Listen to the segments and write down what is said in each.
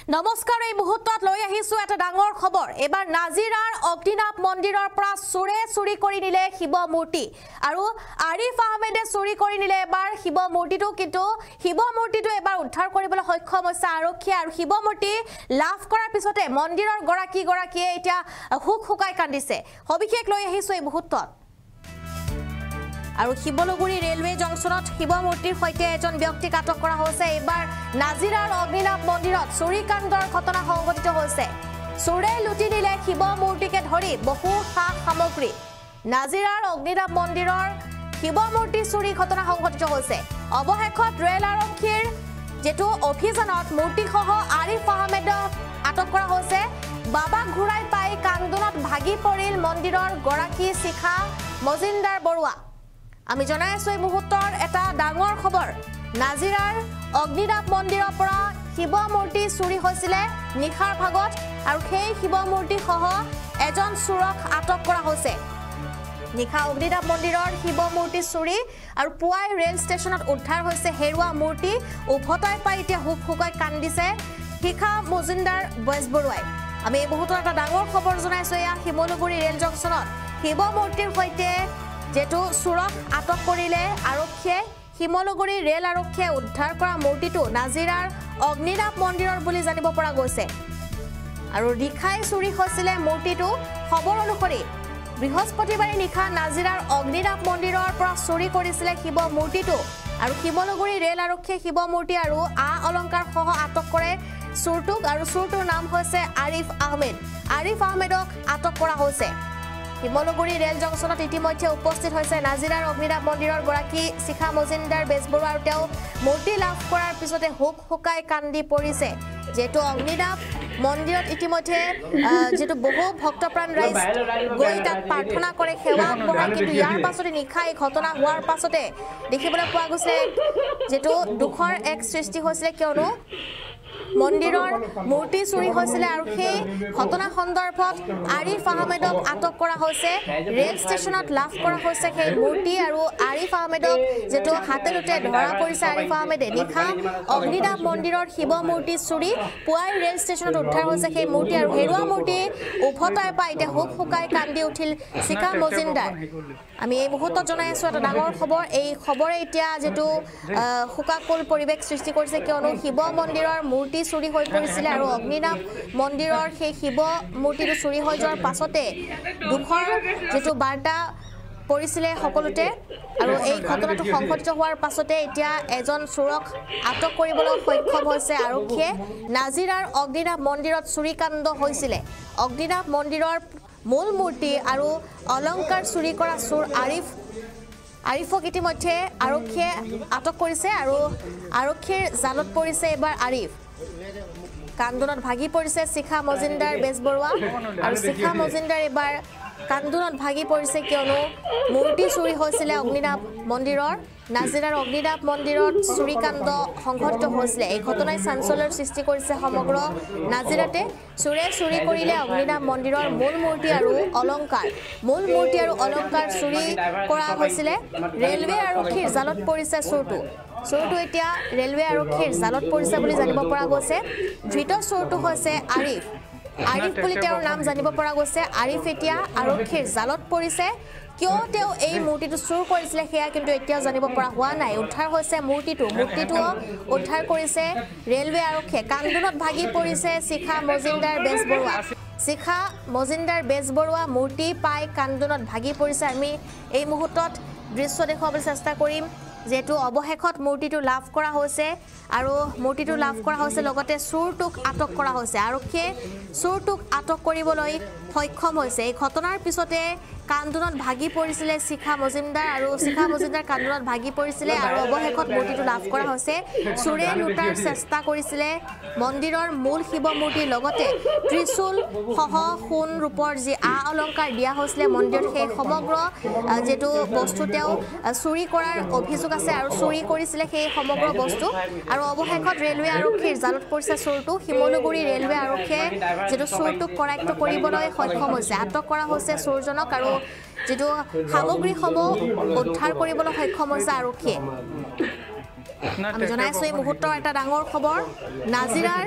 নমস্কাৰ এই মুহূৰ্তত লৈ আহিছো এটা ডাঙৰ খবৰ এবাৰ নাজিৰাৰ অগ্নিনাভ মন্দিৰৰ পৰা চুৰি কৰি নিলে শিৱ মূৰ্তি আৰু আৰিফ আহমেদে চুৰি কৰি নিলে এবাৰ শিৱ মূৰ্তিটো কিন্তু শিৱ মূৰ্তিটো এবাৰ উদ্ধাৰ কৰিবলৈ সক্ষম হৈছে আৰক্ষী আৰু শিৱ মূৰ্তি লাভ কৰাৰ পিছতে মন্দিৰৰ গৰাকীয়ে এতিয়া হুকাই কান্দিছে সবিশেষ লৈ আহিছো এই মুহূৰ্তত আৰু শিৱলগুৰি ৰেলৱে জংচনত শিৱ মূৰ্তিৰ সৈতে এজন ব্যক্তিক আটক কৰা হৈছে এবাৰ নাজিৰাৰ অগ্নিনাভ মন্দিৰত চুৰিকাণ্ডৰ ঘটনা সংঘটিত হৈছে চুৰে লুটি নিলে শিৱ মূৰ্তিকে ধৰি বহু সামগ্ৰী নাজিৰাৰ অগ্নিনাভ মন্দিৰৰ শিৱ মূৰ্তি চুৰি ঘটনা সংঘটিত হৈছে অৱশেষত ৰেল আৰক্ষীৰ যেটো অভিযানত মূৰ্তিসহ আৰিফ আহমেদক আটক কৰা হৈছে বাবা ঘুৰাই পাই কান্দোনত ভাগি পৰিল মন্দিৰৰ গৰাকী শিখা মজিন্দাৰ বৰুৱা আমি জনাই আছো এই মুহূৰ্তৰ এটা ডাঙৰ খবৰ নাজিৰাৰ অগ্নিনাভ মন্দিৰৰ পৰা শিৱ মূৰ্তি চুৰি হৈছিলে নিখাৰ ভাগত আৰু সেই শিৱ মূৰ্তি সহ এজন চুৰক আটক কৰা হৈছে নিখা অগ্নিনাভ মন্দিৰৰ শিৱ মূৰ্তি চুৰি আৰু পুৱাই ৰেল ষ্টেচনত উদ্ধাৰ হৈছে হেৰুৱা মূৰ্তি উভতাই পাই এতিয়া হুকাই কান্দিছে শিখা মজিন্দাৰ বেজবৰুৱাই আমি এই মুহূৰ্তৰ এটা ডাঙৰ খবৰ জনাইছো এয়া শিমলুগুৰি ৰেল জংচনত শিৱ মূৰ্তিৰ সৈতে যেটো চুৰক আটক কৰিলে আৰক্ষীয়ে শিমলুগুৰি ৰেল আৰক্ষীয়ে উদ্ধাৰ কৰা মূৰ্তিটো নাজিৰাৰ অগ্নিনাভ মন্দিৰৰ বুলি জানিব পৰা গৈছে আৰু ৰিখাই চুৰি হৈছিলে মূৰ্তিটো খবৰ অনুসৰি বৃহস্পতিবাৰে নিখা নাজিৰাৰ অগ্নিনাভ মন্দিৰৰ পৰা চুৰি কৰিছিলে শিৱ মূৰ্তিটো আৰু শিমলুগুৰি ৰেল আৰক্ষীয়ে শিৱ মূৰ্তি আৰু অলংকাৰ সহ আটক কৰে চুৰটোক আৰু চুৰটোৰ নাম হৈছে আৰিফ আহমেদক আটক কৰা হৈছে শিমলুগুৰি ৰেল জংচনত ইতিমধ্যে উপস্থিত হৈছে নাজিৰাৰ অগ্নিনাভ মন্দিৰৰ গৰাকী শিখা মজিন্দাৰ বেজবৰুৱা আৰু তেওঁ মূৰ্তি লাভ কৰাৰ পিছতে হুকাই কান্দি পৰিছে যেটো অগ্নিনাভ মন্দিৰত ইতিমধ্যে যেটো বহু ভক্তপ্ৰাণ ৰাইজ গৈ তাত প্ৰাৰ্থনা কৰে সেৱা আগবঢ়ায় কিন্তু ইয়াৰ পাছতে নিখাই ঘটনা হোৱাৰ পাছতে দেখিবলৈ পোৱা গৈছে যেটো দুখৰ এক সৃষ্টি হৈছিলে কিয়নো মন্দিৰৰ মূৰ্তি চুৰি হৈছিলে আৰু সেই ঘটনা সন্দৰ্ভত আৰিফ আহমেদক আটক কৰা হৈছে ৰেল ষ্টেচনত লাভ কৰা হৈছে সেই মূৰ্তি আৰু আৰিফ আহমেদক যেটো হাতেলুতে ধৰা পৰিছে আৰিফ আহমেদে নিখা অগ্নিনাভ মন্দিৰৰ শিৱ মূৰ্তি চুৰি পুৱাই ৰেল ষ্টেচনত উদ্ধাৰ হৈছে সেই মূৰ্তি আৰু হেৰুৱা মূৰ্তি উভতাই পাই এতিয়া হুকাই কান্দি উঠিল শিখা মজিন্দাৰ আমি এই মুহূৰ্তত জনাই আছো এটা ডাঙৰ খবৰ এই খবৰে এতিয়া যেটো হুকাকুল পৰিৱেশ সৃষ্টি কৰিছে কিয়নো শিৱ মন্দিৰৰ মূৰ্তি চুৰি হৈ পৰিছিলে আৰু অগ্নিনাভ মন্দিৰৰ সেই শিৱ মূৰ্তিটো চুৰি হৈ যোৱাৰ পাছতে দুখৰ যেটো বাৰ্তা পৰিছিলে সকলোতে আৰু এই ঘটনাটো সংঘটিত হোৱাৰ পাছতে এতিয়া এজন চুৰক আটক কৰিবলৈ সক্ষম হৈছে আৰক্ষীয়ে নাজিৰাৰ অগ্নিনাভ মন্দিৰত চুৰিকাণ্ড হৈছিলে অগ্নিনাভ মন্দিৰৰ মূল মূৰ্তি আৰু অলংকাৰ চুৰি কৰা চুৰ আৰিফক ইতিমধ্যে আৰক্ষীয়ে আটক কৰিছে আৰু আৰক্ষীৰ জালত পৰিছে এবাৰ আৰিফ কান্দোনত ভাগি পৰিছে শিখা মজিন্দাৰ বেজবৰুৱা আৰু শিখা মজিন্দাৰ এবাৰ কান্দোনত ভাগি পৰিছে কিয়নো মূৰ্তি চুৰি হৈছিলে অগ্নিনাভ মন্দিৰৰ নাজিৰাৰ অগ্নিনাভ মন্দিৰত চুৰিকাণ্ড সংঘটিত হৈছিলে এই ঘটনাই চাঞ্চল্যৰ সৃষ্টি কৰিছে সমগ্ৰ নাজিৰাতে চুৰি কৰিলে অগ্নিনাভ মন্দিৰৰ মূল মূৰ্তি আৰু অলংকাৰ চুৰি কৰা হৈছিলে ৰেলৱে আৰক্ষীৰ জালত পৰিছে চুৰটো এতিয়া ৰেলৱে আৰক্ষীৰ জালত পৰিছে বুলি জানিব পৰা গৈছে ধৃত চুৰটো হৈছে আৰিফ বুলি তেওঁৰ নাম জানিব পৰা গৈছে আৰিফ এতিয়া আৰক্ষীৰ জালত পৰিছে কিয় তেওঁ এই মূৰ্তিটো চুৰ কৰিছিলে সেয়া কিন্তু এতিয়াও জানিব পৰা হোৱা নাই উদ্ধাৰ হৈছে মূৰ্তিটো উদ্ধাৰ কৰিছে ৰেলৱে আৰক্ষীয়ে কান্দোনত ভাগি পৰিছে শিখা মজিন্দাৰ বেজবৰুৱা মূৰ্তি পাই কান্দোনত ভাগি পৰিছে আমি এই মুহূৰ্তত দৃশ্য দেখুৱাবলৈ চেষ্টা কৰিম যেটো অৱশেষত মূৰ্তিটো লাভ কৰা হৈছে আৰু মূৰ্তিটো লাভ কৰা হৈছে লগতে চুৰটোক আটক কৰা হৈছে আৰক্ষীয়ে চুৰটোক আটক কৰিবলৈ সক্ষম হৈছে এই ঘটনাৰ পিছতে কান্দোনত ভাগি পৰিছিলে শিখা মজিন্দাৰ কান্দোনত ভাগি পৰিছিলে আৰু অৱশেষত মূৰ্তিটো লাভ কৰা হৈছে চুৰে লুটাৰ চেষ্টা কৰিছিলে মন্দিৰৰ মূল শিৱ মূৰ্তিৰ লগতে ত্ৰিশূল সহ সোণ ৰূপৰ যি অলংকাৰ দিয়া হৈছিলে মন্দিৰত সেই সমগ্ৰ যেটো বস্তু তেওঁ চুৰি কৰাৰ অভিযোগ আছে আৰু চুৰি কৰিছিলে সেই সমগ্ৰ বস্তু আৰু অৱশেষত ৰেলৱে আৰক্ষীৰ জালত পৰিছে চুৰটো শিমলুগুৰি ৰেলৱে আৰক্ষীয়ে যেটো চুৰটোক কৰায়ত্ব কৰিবলৈ সক্ষম হৈছে আটক কৰা হৈছে চুৰজনক আৰু যেটো সামগ্ৰীসমূহ উদ্ধাৰ কৰিবলৈ সক্ষম হৈছে আৰক্ষীয়ে আমি জনাইছো এই মুহূৰ্তৰ এটা ডাঙৰ খবৰ নাজিৰাৰ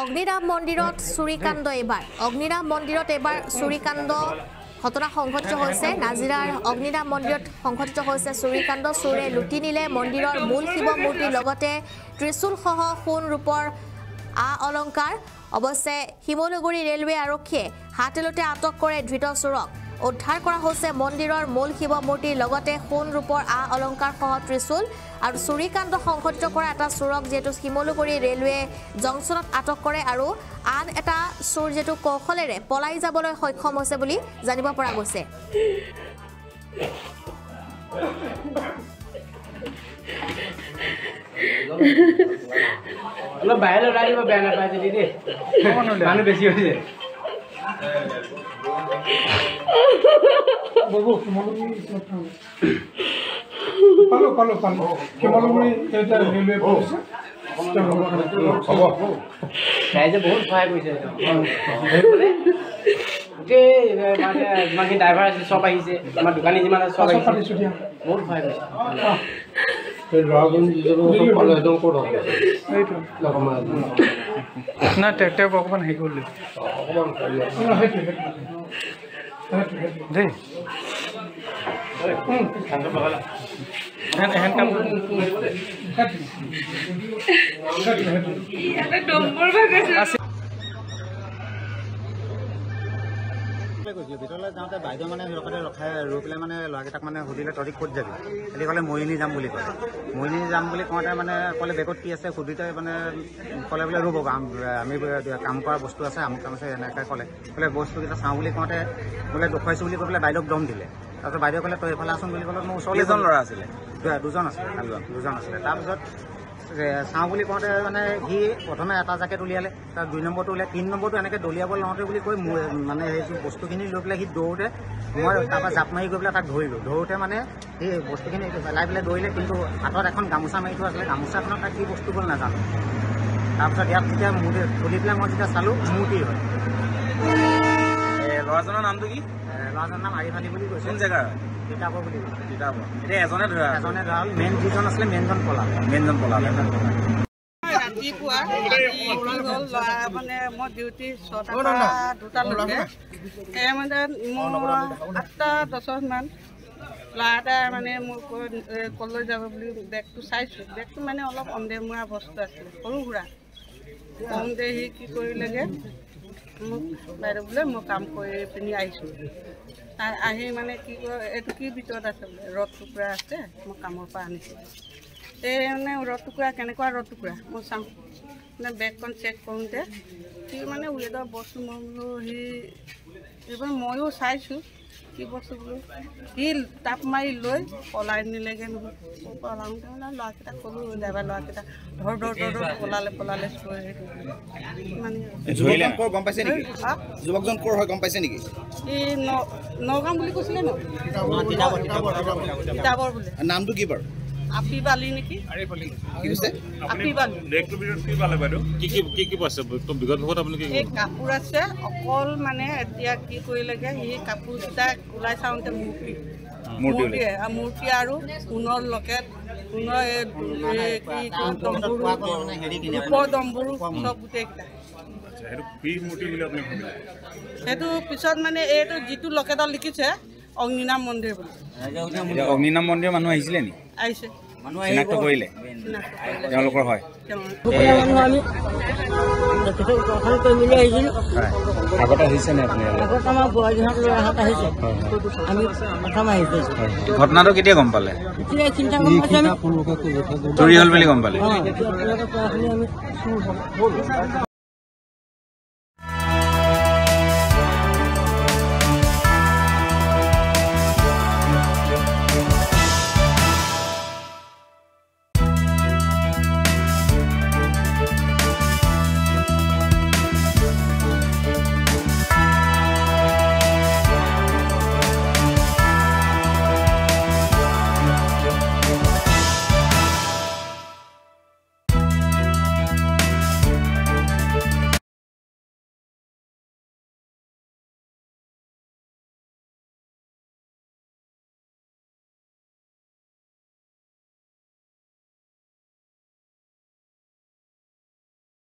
অগ্নিনাভ মন্দিৰত চুৰিকাণ্ড এইবাৰ অগ্নিনাভ মন্দিৰত এইবাৰ চুৰিকাণ্ড ঘটনা সংঘটিত হৈছে নাজিৰাৰ অগ্নিনাভ মন্দিৰত সংঘটিত হৈছে চুৰিকাণ্ড চোৰে লুটি নিলে মন্দিৰৰ মূল শিৱ মূৰ্তিৰ লগতে ত্ৰিশূলসহ সোণ ৰূপৰ অলংকাৰ অৱশ্যে শিমলুগুৰি ৰেলৱে আৰক্ষীয়ে হাতেলতে আটক কৰে ধৃত চোৰক উদ্ধাৰ কৰা হৈছে মন্দিৰৰ মূল শিৱ মূৰ্তিৰ লগতে সোণ ৰূপৰ অলংকাৰ সহ ত্ৰিশূল আৰু চুৰিকাণ্ড সংঘটিত কৰা এটা চোৰক যেটো শিমলুগুৰি ৰেলৱে জংচনত আটক কৰে আৰু আন এটা চোৰ যেটো কৌশলেৰে পলাই যাবলৈ সক্ষম হৈছে বুলি জানিব পৰা গৈছে অলপ বাহিৰ ওলাই দিব বেয়া নাপায় যদি দেই মানুহ বেছি হৈছে বাবু পালো শিমলুগুৰি এটা ৰেলৱে কৰিছে ৰাইজে বহুত সহায় কৰিছে গোটেই মানে ড্ৰাইভাৰ আছে চব আহিছে আমাৰ দোকানী যিমান আছে চব আহিছে বহুত সহায় কৰিছে না তেওঁক অকণমান হেৰি কৰিলে দেই ভিতৰলৈ যাওঁতে বাইদেউ মানে ৰখাই ৰৈ পেলাই মানে ল'ৰাকেইটাক মানে সুধিলে তহঁতি ক'ত যাবি বুলি ক'লে মৰিনী যাম বুলি ক'লে মৰিনী যাম বুলি কওঁতে মানে ক'লে বেগত কি আছে সুধিতে মানে ক'লে বোলে ৰ'ব আমি কাম কৰা বস্তু আছে আমুক কাম আছে এনেকৈ ক'লে বস্তুকেইটা চাওঁ বুলি কওঁতে বোলে দেখুৱাইছোঁ বুলি কৈ পেলাই বাইদেউক দম দিলে তাৰপিছত বাইদেউ ক'লে তই এইফালে আছোন বুলি ক'লে মোৰ ওচৰলৈ এজন ল'ৰা আছিলে দুজন আছিলে তাৰপিছত চাওঁ বুলি কওঁতে মানে সি প্ৰথমে এটা জেকেট উলিয়ালে তাৰ 2 নম্বৰটো উলিয়াই 3 নম্বৰটো এনেকৈ দলিয়াব লওঁতে বুলি কৈ মানে সেই বস্তুখিনি লৈ পেলাই সি দৌৰোতে মই তাৰপৰা জাপ মাৰি গৈ পেলাই তাক ধৰোঁতে মানে সেই বস্তুখিনি পেলাই পেলাই দৌৰিলে কিন্তু হাতত এখন গামোচা মাৰি থোৱা আছিলে গামোচাখনত তাক কি বস্তু গ'ল নাজানো তাৰপিছত ইয়াত যেতিয়া খুলি পেলাই মই যেতিয়া চালোঁ মূৰ্তি হয় ল'ৰাজনৰ নামটো কি ল'ৰাজনৰ নাম আৰিফ আলী বুলি কৈছে কোন জেগাৰ তিতাবৰ বুলি কৈছে তিতাবৰ এতিয়া এজনে ধৰা মেইন যিজন আছিলে মেইনজন পলালে ৰাতিপুৱা হ'ল ল'ৰা মানে মই ডিউটি 6টাৰ পৰা 2টালৈকে মানে মোৰ 8টা 10মান ল'ৰা এটা মানে মোৰ কলৈ যাব বুলি বেগটো চাইছোঁ বেগটো মানে অলপ অন্ধেমুৰা বস্তু আছিলে সৰু সুৰা কওঁতে সি কি কৰিলেগৈ মোক বাইদেউ বোলে মই কাম কৰি পিনি আহিছোঁ তাৰ আহি মানে কি কয় এইটো কি ভিতৰত আছে বোলে ৰদ টুকুৰা আছে মই কামৰ পৰা আনিছোঁ এই মানে ৰদ টুকুৰা কেনেকুৱা ৰদ টুকুৰা মই চাওঁ মানে বেগখন চেক কৰোঁতে সি মানে ৱেডৰ বস্তু মই বোলো সি এইবাৰ ময়ো চাইছোঁ কি বস্তু বোলো সি টাপ মাৰি লৈ পলাই নিলেগৈ নহয় পলাওঁতে মানে ল'ৰাকেইটাক ক'লোঁ ড্ৰাইভাৰ ল'ৰাকেইটা ধৰ পলালে মানে গম পাইছে নেকি যুৱকজন ক'ৰ হয় গম পাইছে নেকি এই নগাঁও বুলি কৈছিলে ন তিতাবৰ বোলে নামটো কি বাৰু আপিব আলী নেকি কি কৈছে আপিব আলী এই কাপোৰ আছে অকল মানে এতিয়া কি কৰিলেগে সেই কাপোৰকেইটা ওলাই চাওঁতে মূৰ্তি আৰু সোণৰ লকেট সোণৰ ৰূপৰ দম্বৰু চব গোটেইকেইটা সেইটো পিছত মানে এইটো যিটো লকেটত লিখিছে অগ্নিনাভ মন্দিৰ বুলি অগ্নিনাভ মন্দিৰৰ মানুহ আহিছিলে নেকি আহিছে চিনাক্ত কৰিলে তেওঁলোকৰ হয় আগতে আহিছে নে আপুনি ঘটনাটো কেতিয়া গম পালে চুৰি হ'ল বুলি গম পালে